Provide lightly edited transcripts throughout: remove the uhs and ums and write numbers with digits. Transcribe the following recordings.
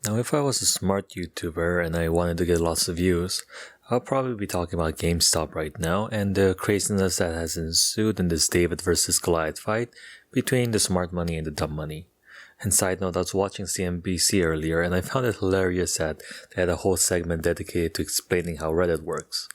Now, if I was a smart YouTuber and I wanted to get lots of views, I'll probably be talking about GameStop right now and the craziness that has ensued in this David versus Goliath fight between the smart money and the dumb money. And side note, I was watching CNBC earlier and I found it hilarious that they had a whole segment dedicated to explaining how Reddit works.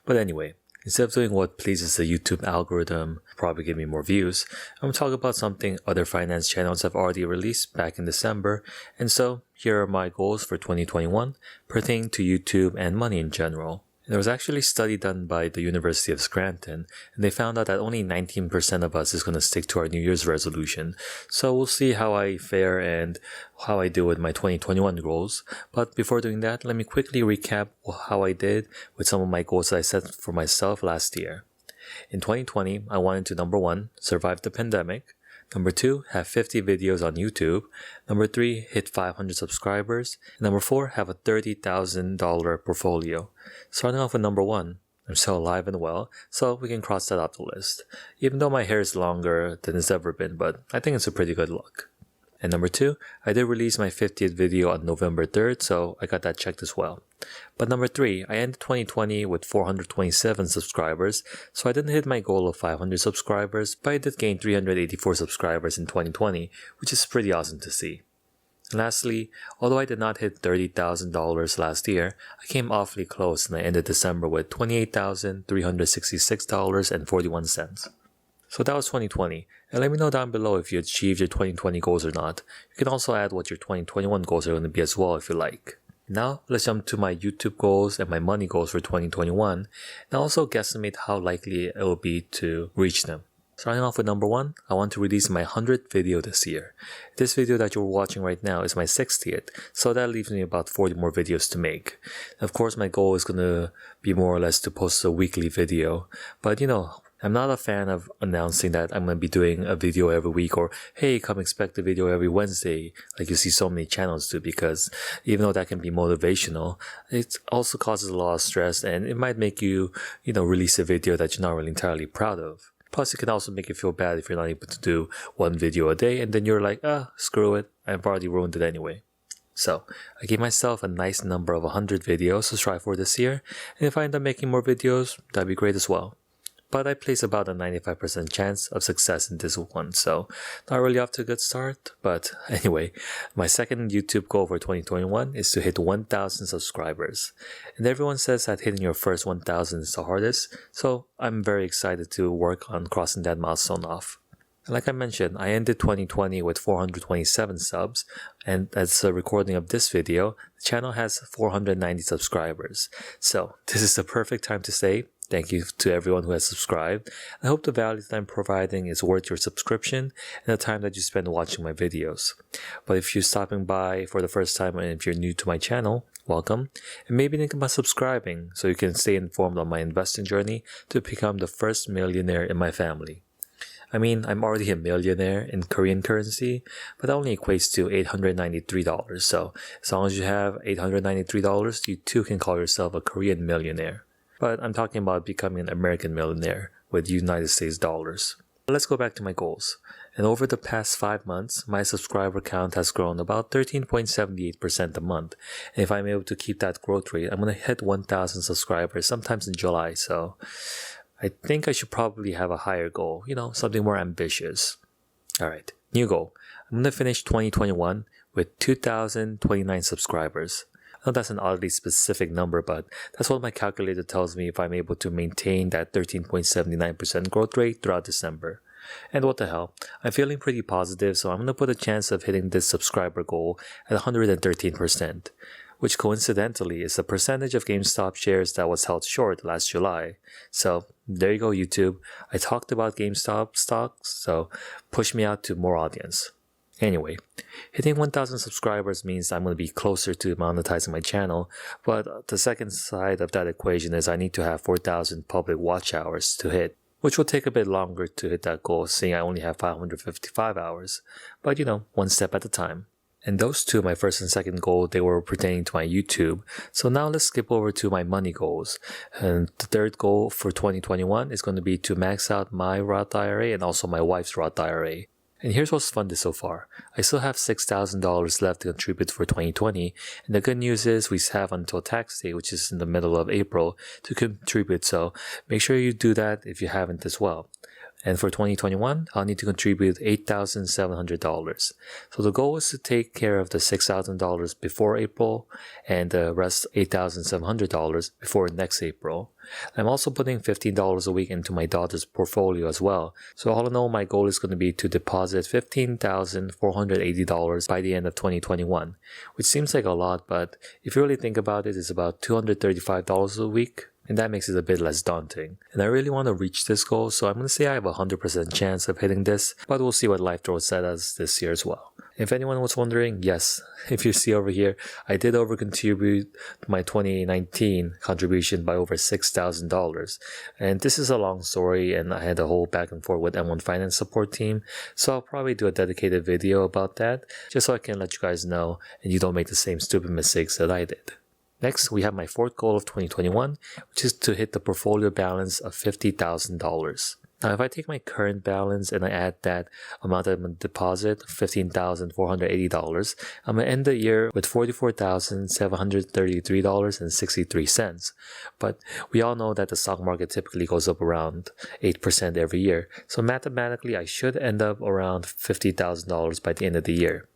But anyway, instead of doing what pleases the YouTube algorithm, probably give me more views, I'm going to talk about something other finance channels have already released back in December, and so here are my goals for 2021 pertaining to YouTube and money in general. There was actually a study done by the University of Scranton, and they found out that only 19% of us is going to stick to our New Year's resolution. So we'll see how I fare and how I do with my 2021 goals. But before doing that, let me quickly recap how I did with some of my goals that I set for myself last year. In 2020, I wanted to, number 1, survive the pandemic. Number 2, have 50 videos on YouTube. Number 3, hit 500 subscribers. And number 4, have a $30,000 portfolio. Starting off with number 1, I'm still alive and well, so we can cross that off the list. Even though my hair is longer than it's ever been, but I think it's a pretty good look. And number 2, I did release my 50th video on November 3rd, so I got that checked as well. But number 3, I ended 2020 with 427 subscribers, so I didn't hit my goal of 500 subscribers, but I did gain 384 subscribers in 2020, which is pretty awesome to see. And lastly, although I did not hit $30,000 last year, I came awfully close and I ended December with $28,366.41. So that was 2020, and let me know down below if you achieved your 2020 goals or not. You can also add what your 2021 goals are going to be as well if you like. Now, let's jump to my YouTube goals and my money goals for 2021, and also guesstimate how likely it will be to reach them. Starting off with number 1, I want to release my 100th video this year. This video that you're watching right now is my 60th, so that leaves me about 40 more videos to make. Of course, my goal is going to be more or less to post a weekly video, but I'm not a fan of announcing that I'm going to be doing a video every week or, hey, come expect a video every Wednesday, like you see so many channels do, because even though that can be motivational, it also causes a lot of stress and it might make you, release a video that you're not really entirely proud of. Plus, it can also make you feel bad if you're not able to do one video a day and then you're like, screw it, I've already ruined it anyway. So, I gave myself a nice number of 100 videos to strive for this year, and if I end up making more videos, that'd be great as well. But I place about a 95% chance of success in this one, so not really off to a good start. But anyway, my second YouTube goal for 2021 is to hit 1,000 subscribers. And everyone says that hitting your first 1,000 is the hardest, so I'm very excited to work on crossing that milestone off. And like I mentioned, I ended 2020 with 427 subs, and as a recording of this video, the channel has 490 subscribers. So this is the perfect time to say thank you to everyone who has subscribed. I hope the value that I'm providing is worth your subscription and the time that you spend watching my videos. But if you're stopping by for the first time and if you're new to my channel, welcome. And maybe think about subscribing so you can stay informed on my investing journey to become the first millionaire in my family. I mean, I'm already a millionaire in Korean currency, but that only equates to $893. So as long as you have $893, you too can call yourself a Korean millionaire. But I'm talking about becoming an American millionaire with United States dollars. Let's go back to my goals. And over the past 5 months, my subscriber count has grown about 13.78% a month. And if I'm able to keep that growth rate, I'm going to hit 1,000 subscribers sometimes in July. So I think I should probably have a higher goal, something more ambitious. Alright, new goal. I'm going to finish 2021 with 2,029 subscribers. I know that's an oddly specific number, but that's what my calculator tells me if I'm able to maintain that 13.79% growth rate throughout December. And what the hell, I'm feeling pretty positive, so I'm going to put a chance of hitting this subscriber goal at 113%, which coincidentally is the percentage of GameStop shares that was held short last July. So there you go, YouTube. I talked about GameStop stocks, so push me out to more audience. Anyway, hitting 1,000 subscribers means I'm going to be closer to monetizing my channel, but the second side of that equation is I need to have 4,000 public watch hours to hit, which will take a bit longer to hit that goal, seeing I only have 555 hours, but one step at a time. And those two, my first and second goal, they were pertaining to my YouTube. So now let's skip over to my money goals. And the third goal for 2021 is going to be to max out my Roth IRA and also my wife's Roth IRA. And here's what's fun so far. I still have $6,000 left to contribute for 2020, and the good news is we have until tax day, which is in the middle of April, to contribute, so make sure you do that if you haven't as well. And for 2021, I'll need to contribute $8,700. So the goal is to take care of the $6,000 before April and the rest $8,700 before next April. I'm also putting $15 a week into my daughter's portfolio as well. So all in all, my goal is going to be to deposit $15,480 by the end of 2021, which seems like a lot, but if you really think about it, it's about $235 a week. And that makes it a bit less daunting. And I really want to reach this goal, so I'm going to say I have a 100% chance of hitting this, but we'll see what life throws at us this year as well. If anyone was wondering, yes, if you see over here, I did over-contribute my 2019 contribution by over $6,000. And this is a long story, and I had a whole back and forth with M1 Finance support team, so I'll probably do a dedicated video about that, just so I can let you guys know and you don't make the same stupid mistakes that I did. Next, we have my fourth goal of 2021, which is to hit the portfolio balance of $50,000. Now, if I take my current balance and I add that amount of deposit, $15,480, I'm going to end the year with $44,733.63. But we all know that the stock market typically goes up around 8% every year. So mathematically, I should end up around $50,000 by the end of the year.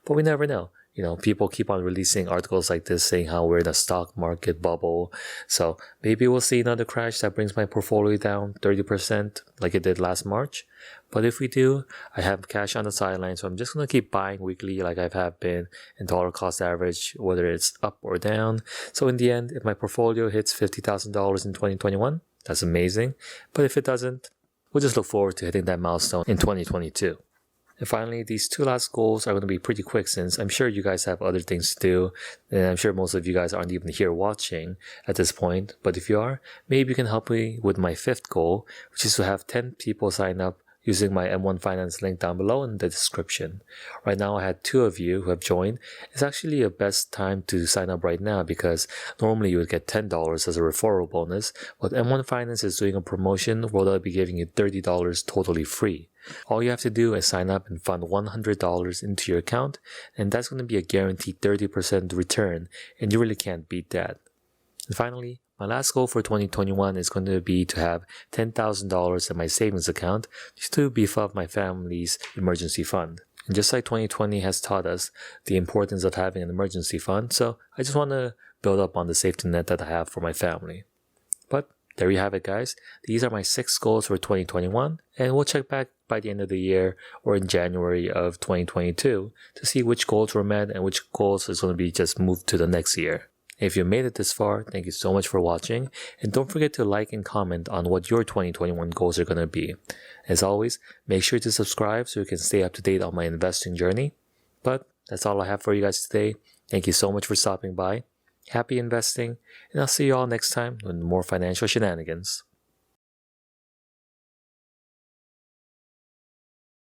But we never know. You know, people keep on releasing articles like this saying how we're in a stock market bubble. So maybe we'll see another crash that brings my portfolio down 30% like it did last March. But if we do, I have cash on the sideline, so I'm just going to keep buying weekly like I have been in dollar cost average, whether it's up or down. So in the end, if my portfolio hits $50,000 in 2021, that's amazing. But if it doesn't, we'll just look forward to hitting that milestone in 2022. And finally, these two last goals are going to be pretty quick since I'm sure you guys have other things to do, and I'm sure most of you guys aren't even here watching at this point. But if you are, maybe you can help me with my fifth goal, which is to have 10 people sign up using my M1 Finance link down below in the description. Right now, I had 2 of you who have joined. It's actually a best time to sign up right now because normally you would get $10 as a referral bonus, but M1 Finance is doing a promotion where they'll be giving you $30 totally free. All you have to do is sign up and fund $100 into your account, and that's going to be a guaranteed 30% return, and you really can't beat that. And finally, my last goal for 2021 is going to be to have $10,000 in my savings account just to beef up my family's emergency fund. And just like 2020 has taught us the importance of having an emergency fund, so I just want to build up on the safety net that I have for my family. But there you have it, guys. These are my 6 goals for 2021, and we'll check back by the end of the year or in January of 2022 to see which goals were met and which goals is going to be just moved to the next year. If you made it this far, thank you so much for watching, and don't forget to like and comment on what your 2021 goals are going to be. As always, make sure to subscribe so you can stay up to date on my investing journey. But that's all I have for you guys today. Thank you so much for stopping by. Happy investing, and I'll see you all next time with more financial shenanigans.